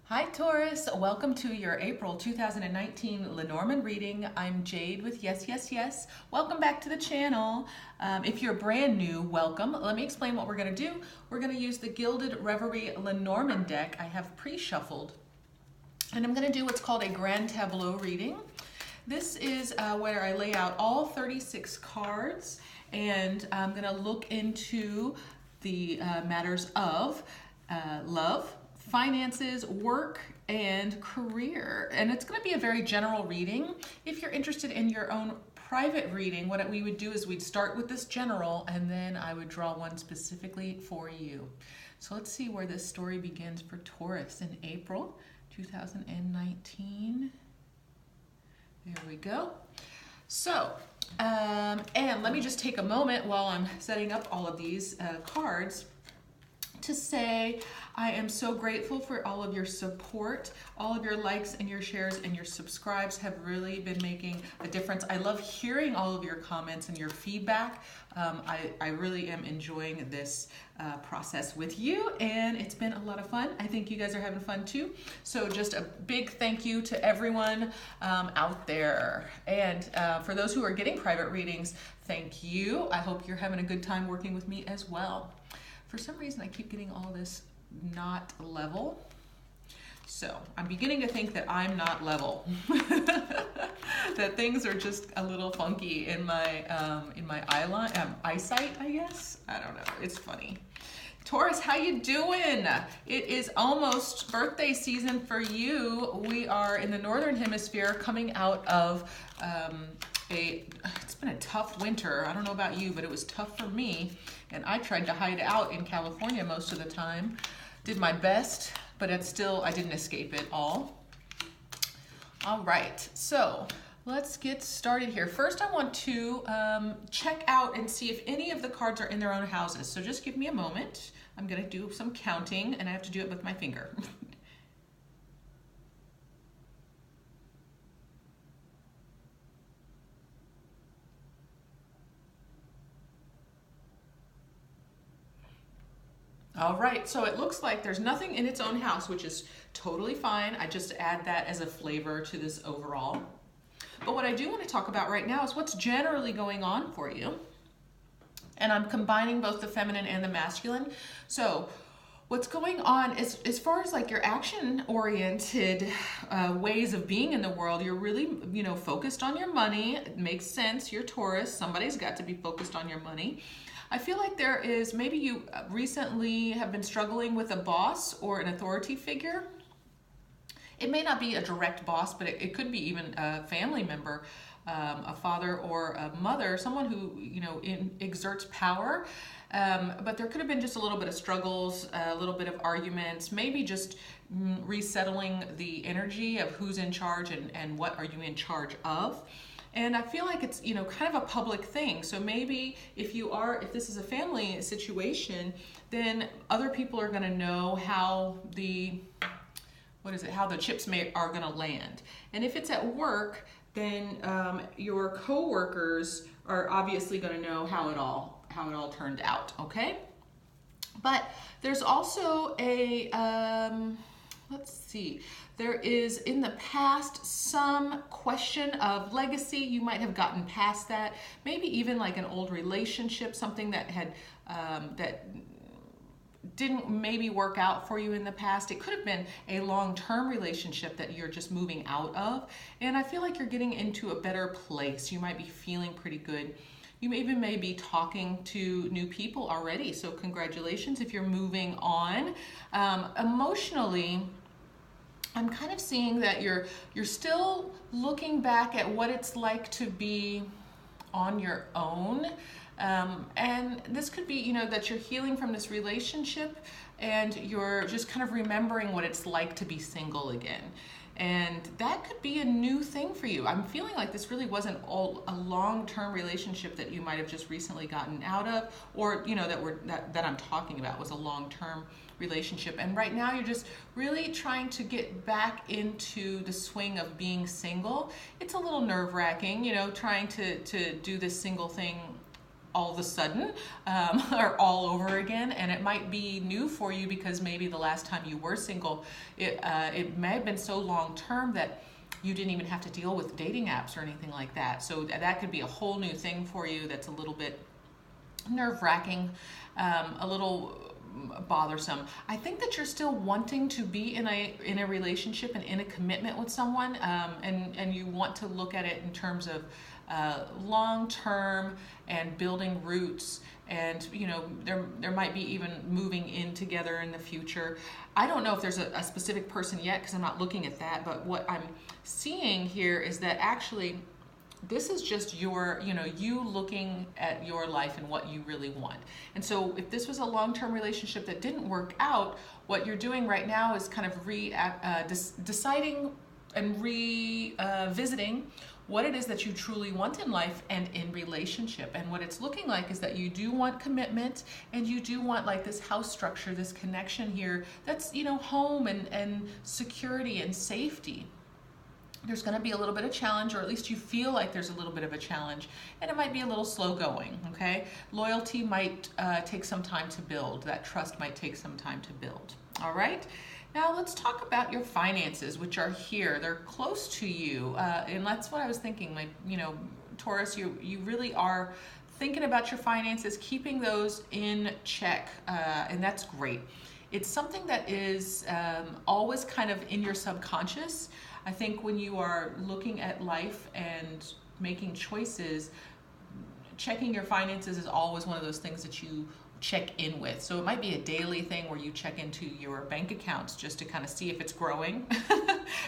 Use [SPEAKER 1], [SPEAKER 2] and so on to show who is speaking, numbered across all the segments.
[SPEAKER 1] Hi Taurus, welcome to your April 2019 Lenormand reading. I'm Jade with yesYesYES. Welcome back to the channel. If you're brand new, welcome. Let me explain what we're going to do. We're going to use the Gilded Reverie Lenormand deck I have pre-shuffled. And I'm going to do what's called a Grand Tableau reading. This is where I lay out all 36 cards and I'm going to look into the matters of love, finances, work, and career. And it's going to be a very general reading. If you're interested in your own private reading, what we would do is we'd start with this general and then I would draw one specifically for you. So let's see where this story begins for Taurus in April 2019. There we go. So, and let me just take a moment while I'm setting up all of these cards to say I am so grateful for all of your support. All of your likes and your shares and your subscribes have really been making a difference. I love hearing all of your comments and your feedback. I really am enjoying this process with you, and it's been a lot of fun. I think you guys are having fun too. So just a big thank you to everyone out there. And for those who are getting private readings, thank you. I hope you're having a good time working with me as well. For some reason, I keep getting all this not level. So I'm beginning to think that I'm not level. That things are just a little funky in my eyesight, I guess. I don't know. It's funny. Taurus, how you doing? It is almost birthday season for you. We are in the Northern Hemisphere coming out of it's been a tough winter. I don't know about you, but it was tough for me. And I tried to hide out in California most of the time. Did my best, but I didn't escape it all. All right, so let's get started here. First, I want to check out and see if any of the cards are in their own houses. So just give me a moment. I'm gonna do some counting and I have to do it with my finger. All right, so it looks like there's nothing in its own house, which is totally fine. I just add that as a flavor to this overall. But what I do want to talk about right now is what's generally going on for you. And I'm combining both the feminine and the masculine. So what's going on is, as far as like your action-oriented ways of being in the world, you're really, focused on your money. It makes sense. You're Taurus. Somebody's got to be focused on your money. I feel like there is, maybe you recently have been struggling with a boss or an authority figure. It may not be a direct boss, but it could be even a family member, a father or a mother, someone who, exerts power. But there could have been just a little bit of struggles, a little bit of arguments, maybe just resettling the energy of who's in charge and what are you in charge of. And I feel like it's, kind of a public thing. So maybe if this is a family situation, then other people are going to know how how the chips are going to land. And if it's at work, then your coworkers are obviously going to know how it all turned out. Okay. But there's also let's see. There is in the past some question of legacy. You might have gotten past that. Maybe even like an old relationship, something that had that didn't maybe work out for you in the past. It could have been a long-term relationship that you're just moving out of. And I feel like you're getting into a better place. You might be feeling pretty good. You even may be talking to new people already. So congratulations if you're moving on. Emotionally, I'm kind of seeing that you're still looking back at what it's like to be on your own. And this could be, that you're healing from this relationship and you're just kind of remembering what it's like to be single again. And that could be a new thing for you. I'm feeling like this really wasn't a long-term relationship that you might have just recently gotten out of, or that I'm talking about was a long-term relationship. And right now you're just really trying to get back into the swing of being single. It's a little nerve-wracking, trying to do this single thing all of a sudden or all over again, and it might be new for you because maybe the last time you were single, it may have been so long term that you didn't even have to deal with dating apps or anything like that. So that could be a whole new thing for you that's a little bit nerve-wracking, a little bothersome. I think that you're still wanting to be in a relationship and in a commitment with someone, and you want to look at it in terms of long-term and building roots, and there might be even moving in together in the future. I don't know if there's a specific person yet because I'm not looking at that, but what I'm seeing here is that actually this is just your, you looking at your life and what you really want. And so if this was a long-term relationship that didn't work out, what you're doing right now is kind of deciding and revisiting what it is that you truly want in life and in relationship. And what it's looking like is that you do want commitment, and you do want like this house structure, this connection here that's, home and security and safety. There's going to be a little bit of challenge, or at least you feel like there's a little bit of a challenge, and it might be a little slow going, okay? Loyalty might take some time to build. That trust might take some time to build, all right? Now let's talk about your finances, which are here. They're close to you, and that's what I was thinking. Like, Taurus, you really are thinking about your finances, keeping those in check, and that's great. It's something that is always kind of in your subconscious. I think when you are looking at life and making choices, checking your finances is always one of those things that you check in with. So it might be a daily thing where you check into your bank accounts just to kind of see if it's growing.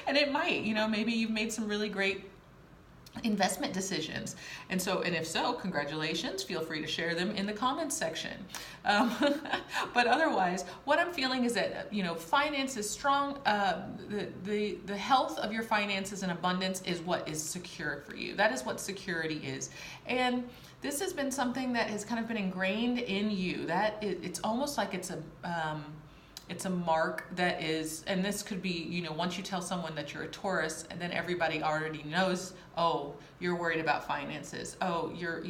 [SPEAKER 1] And it might, maybe you've made some really great investment decisions. And if so, congratulations, feel free to share them in the comments section. But otherwise, what I'm feeling is that, finance is strong. The health of your finances and abundance is what is secure for you. That is what security is. And this has been something that has kind of been ingrained in you. It's almost like it's a mark that is, and this could be, once you tell someone that you're a Taurus, and then everybody already knows, oh, you're worried about finances. Oh, you're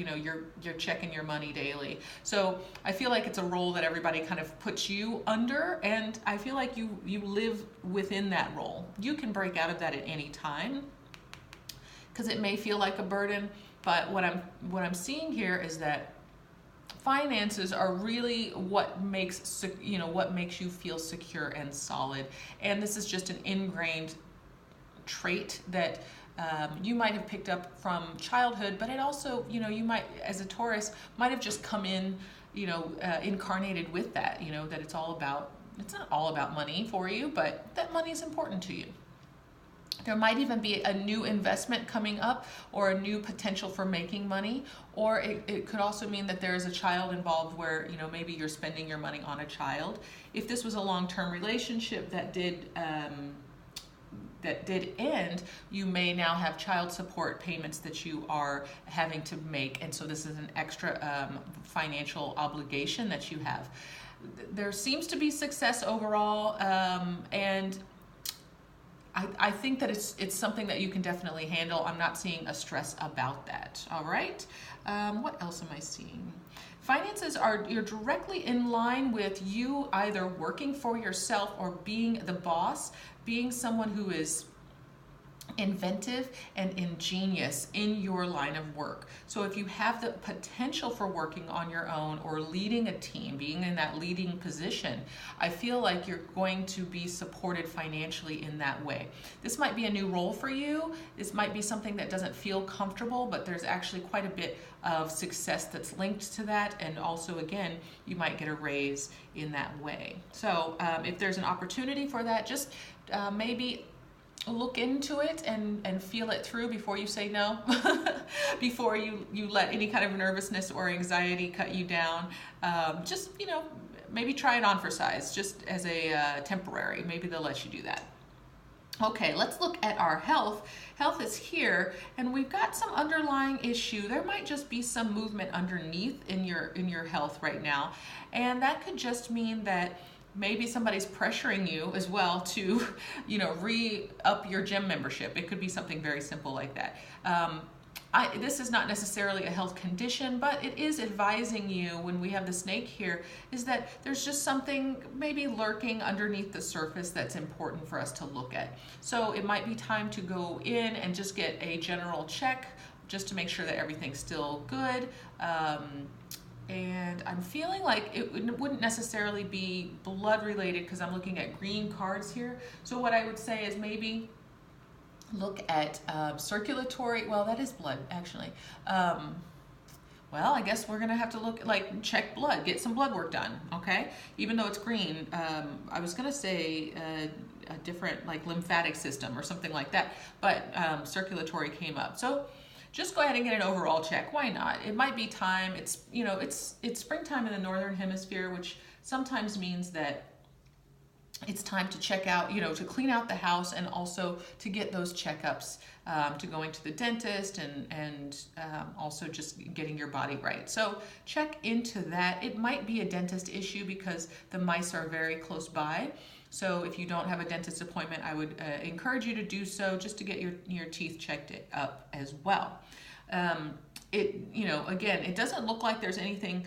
[SPEAKER 1] checking your money daily. So I feel like it's a role that everybody kind of puts you under, and I feel like you live within that role. You can break out of that at any time, because it may feel like a burden, but what I'm seeing here is that finances are really what makes you feel secure and solid. And this is just an ingrained trait that you might have picked up from childhood, but it also, you might, as a Taurus, might have just come in, incarnated with that, that it's not all about money for you, but that money is important to you. There might even be a new investment coming up, or a new potential for making money, or it could also mean that there is a child involved where, maybe you're spending your money on a child. If this was a long-term relationship that did end, you may now have child support payments that you are having to make, and so this is an extra financial obligation that you have. There seems to be success overall, and I think that it's something that you can definitely handle. I'm not seeing a stress about that. All right. What else am I seeing? Finances you're directly in line with you either working for yourself or being the boss, being someone who is inventive and ingenious in your line of work. So if you have the potential for working on your own or leading a team, being in that leading position, I feel like you're going to be supported financially in that way. This might be a new role for you. This might be something that doesn't feel comfortable, but there's actually quite a bit of success that's linked to that. And also, again, you might get a raise in that way. So if there's an opportunity for that, just maybe look into it and feel it through before you say no, before you let any kind of nervousness or anxiety cut you down. Just, maybe try it on for size, just as a temporary. Maybe they'll let you do that. Okay, let's look at our health. Health is here, and we've got some underlying issue. There might just be some movement underneath in your health right now, and that could just mean that maybe somebody's pressuring you as well to, re-up your gym membership. It could be something very simple like that. this is not necessarily a health condition, but it is advising you when we have the snake here is that there's just something maybe lurking underneath the surface that's important for us to look at. So it might be time to go in and just get a general check just to make sure that everything's still good. And I'm feeling like it wouldn't necessarily be blood related because I'm looking at green cards here. So what I would say is maybe look at circulatory, well, that is blood actually. Well, I guess we're gonna have to look, like, check blood, get some blood work done, okay? Even though it's green, I was gonna say a different, like, lymphatic system or something like that, but circulatory came up. So just go ahead and get an overall check. Why not? It might be time. It's, you know, it's springtime in the northern hemisphere, which sometimes means that it's time to check out, you know, to clean out the house and also to get those checkups, to going to the dentist and also just getting your body right. So check into that. It might be a dentist issue because the mice are very close by. So if you don't have a dentist appointment, I would encourage you to do so just to get your teeth checked up as well. You know, again, it doesn't look like there's anything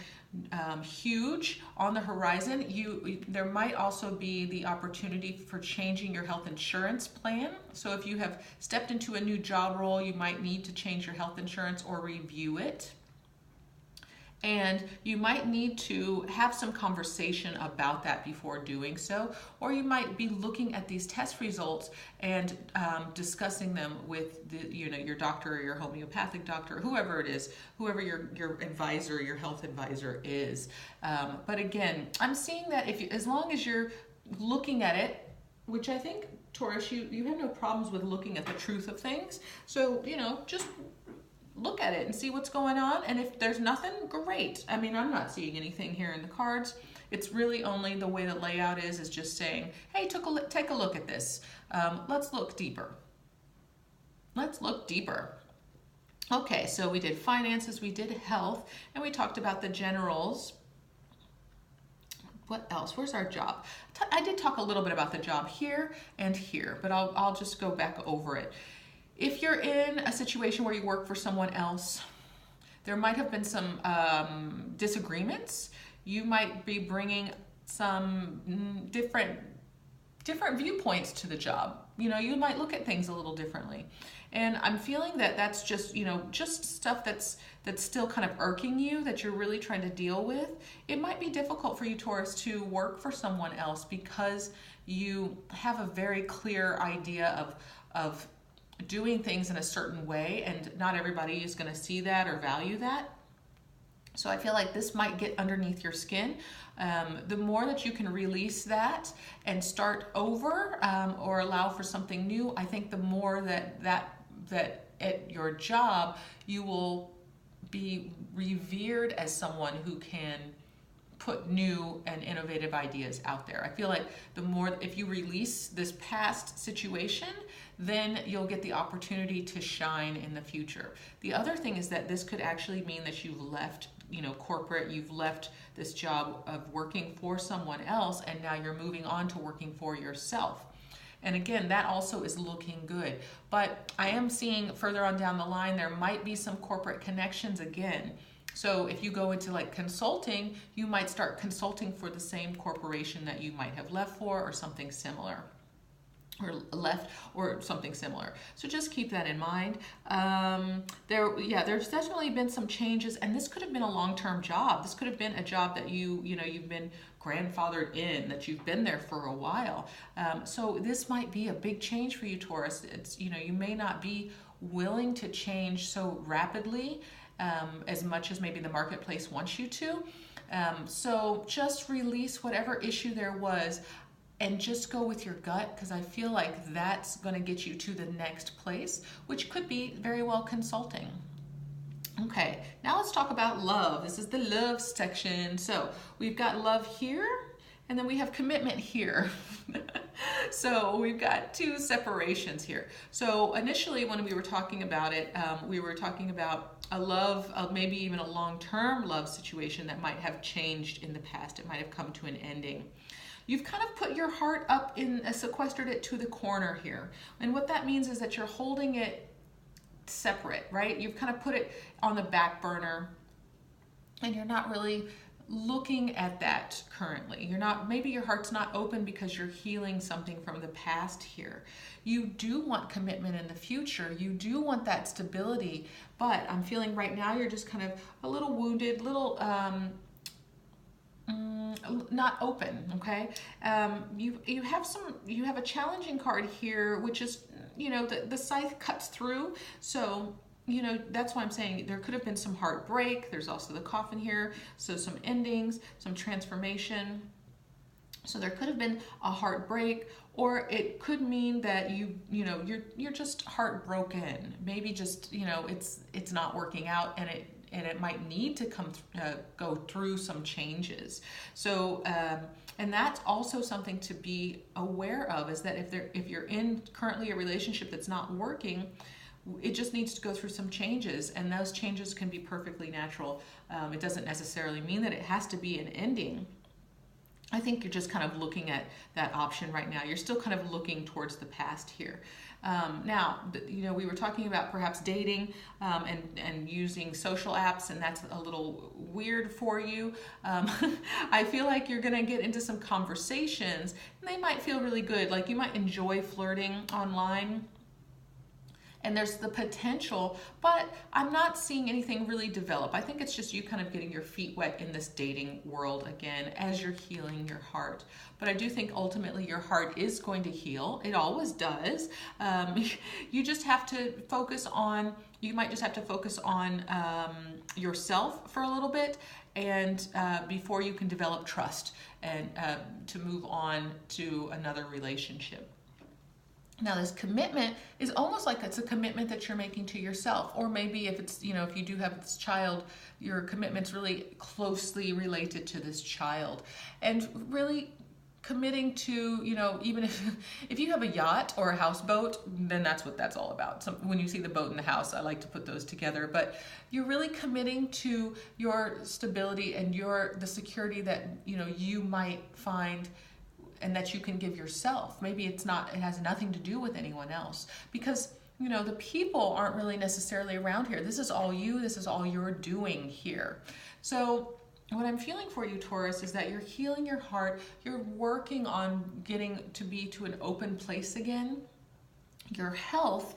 [SPEAKER 1] huge on the horizon. There might also be the opportunity for changing your health insurance plan. So if you have stepped into a new job role, you might need to change your health insurance or review it. And you might need to have some conversation about that before doing so, or you might be looking at these test results and discussing them with your doctor or your homeopathic doctor, whoever it is, whoever your advisor, your health advisor is. But again, I'm seeing that as long as you're looking at it, which I think, Taurus, you have no problems with looking at the truth of things. So, you know, just look at it and see what's going on, and if there's nothing, great. I mean, I'm not seeing anything here in the cards. It's really only the way the layout is just saying, hey, take a look at this. Let's look deeper. Let's look deeper. Okay, so we did finances, we did health, and we talked about the generals. What else? Where's our job? I did talk a little bit about the job here and here, but I'll just go back over it. If you're in a situation where you work for someone else, there might have been some disagreements. You might be bringing some different viewpoints to the job. You know, you might look at things a little differently. And I'm feeling that that's just, you know, just stuff that's still kind of irking you, that you're really trying to deal with. It might be difficult for you, Taurus, to work for someone else because you have a very clear idea of doing things in a certain way, and not everybody is going to see that or value that. So I feel like this might get underneath your skin. The more that you can release that and start over or allow for something new, I think the more that at your job you will be revered as someone who can put new and innovative ideas out there. I feel like the more, if you release this past situation, then you'll get the opportunity to shine in the future. The other thing is that this could actually mean that you've left, you know, corporate, you've left this job of working for someone else, and now you're moving on to working for yourself. And again, that also is looking good. But I am seeing further on down the line, there might be some corporate connections again. So if you go into like consulting, you might start consulting for the same corporation that you might have left for, or something similar. Or something similar. So just keep that in mind. There's definitely been some changes, and this could have been a long-term job. This could have been a job that you've been grandfathered in, that you've been there for a while. So this might be a big change for you, Taurus. It's, you may not be willing to change so rapidly as much as maybe the marketplace wants you to. So just release whatever issue there was, and just go with your gut, because I feel like that's going to get you to the next place, which could be very well consulting. Okay, now let's talk about love. This is the love section. So we've got love here, and then we have commitment here. So we've got two separations here. So initially when we were talking about it, we were talking about a love, maybe even a long-term love situation that might have changed in the past. It might have come to an ending. You've kind of put your heart up sequestered it to the corner here. And what that means is that you're holding it separate, right? You've kind of put it on the back burner and you're not really looking at that currently. You're not, maybe your heart's not open because you're healing something from the past here. You do want commitment in the future. You do want that stability, but I'm feeling right now you're just kind of a little wounded, little not open. Okay, you have a challenging card here, which is, you know, the scythe cuts through. So, you know, that's why I'm saying there could have been some heartbreak. There's also the coffin here, so some endings, some transformation. So there could have been a heartbreak, or it could mean that you're just heartbroken. Maybe just, you know, it's not working out, and it might need to go through some changes. So and that's also something to be aware of, is that if you're in currently a relationship that's not working, it just needs to go through some changes, and those changes can be perfectly natural. It doesn't necessarily mean that it has to be an ending. I think you're just kind of looking at that option right now. You're still kind of looking towards the past here. Now, you know, we were talking about perhaps dating and using social apps, and that's a little weird for you. I feel like you're going to get into some conversations, and they might feel really good. Like you might enjoy flirting online, and there's the potential, but I'm not seeing anything really develop. I think it's just you kind of getting your feet wet in this dating world again as you're healing your heart. But I do think ultimately your heart is going to heal. It always does. You just have to focus on, you might just have to focus on yourself for a little bit, and before you can develop trust and to move on to another relationship. Now, this commitment is almost like it's a commitment that you're making to yourself, or maybe if it's, you know, if you do have this child, your commitment's really closely related to this child, and really committing to, you know, even if you have a yacht or a houseboat, then that's what that's all about. So when you see the boat and the house, I like to put those together, but you're really committing to your stability and the security that, you know, you might find and that you can give yourself. Maybe it has nothing to do with anyone else, because, you know, the people aren't really necessarily around here. This is all you, this is all you're doing here. So what I'm feeling for you, Taurus, is that you're healing your heart. You're working on getting to be to an open place again. Your health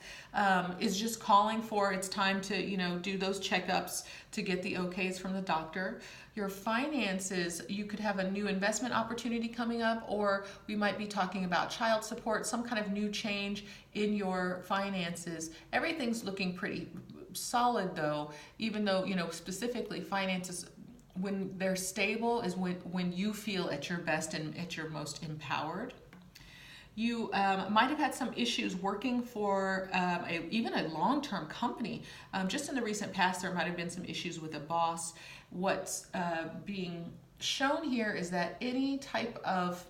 [SPEAKER 1] is just calling for, it's time to, you know, do those checkups to get the okays from the doctor. Your finances, you could have a new investment opportunity coming up, or we might be talking about child support, some kind of new change in your finances. Everything's looking pretty solid though, even though, you know, specifically finances, when they're stable is when you feel at your best and at your most empowered. You might have had some issues working for even a long-term company. Just in the recent past, there might have been some issues with a boss. What's being shown here is that any type of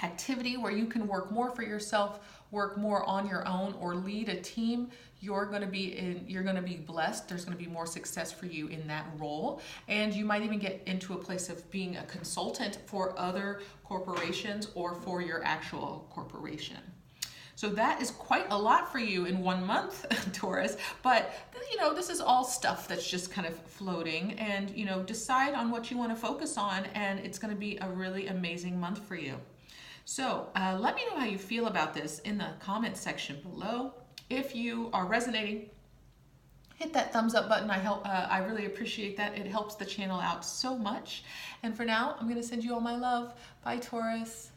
[SPEAKER 1] activity where you can work more for yourself, work more on your own, or lead a team, you're going to be blessed. There's going to be more success for you in that role, and you might even get into a place of being a consultant for other corporations or for your actual corporation. So that is quite a lot for you in 1 month, Taurus, but you know, this is all stuff that's just kind of floating, and you know, decide on what you want to focus on, and it's going to be a really amazing month for you. So let me know how you feel about this in the comment section below. If you are resonating, hit that thumbs up button. I really appreciate that. It helps the channel out so much. And for now, I'm going to send you all my love. Bye, Taurus.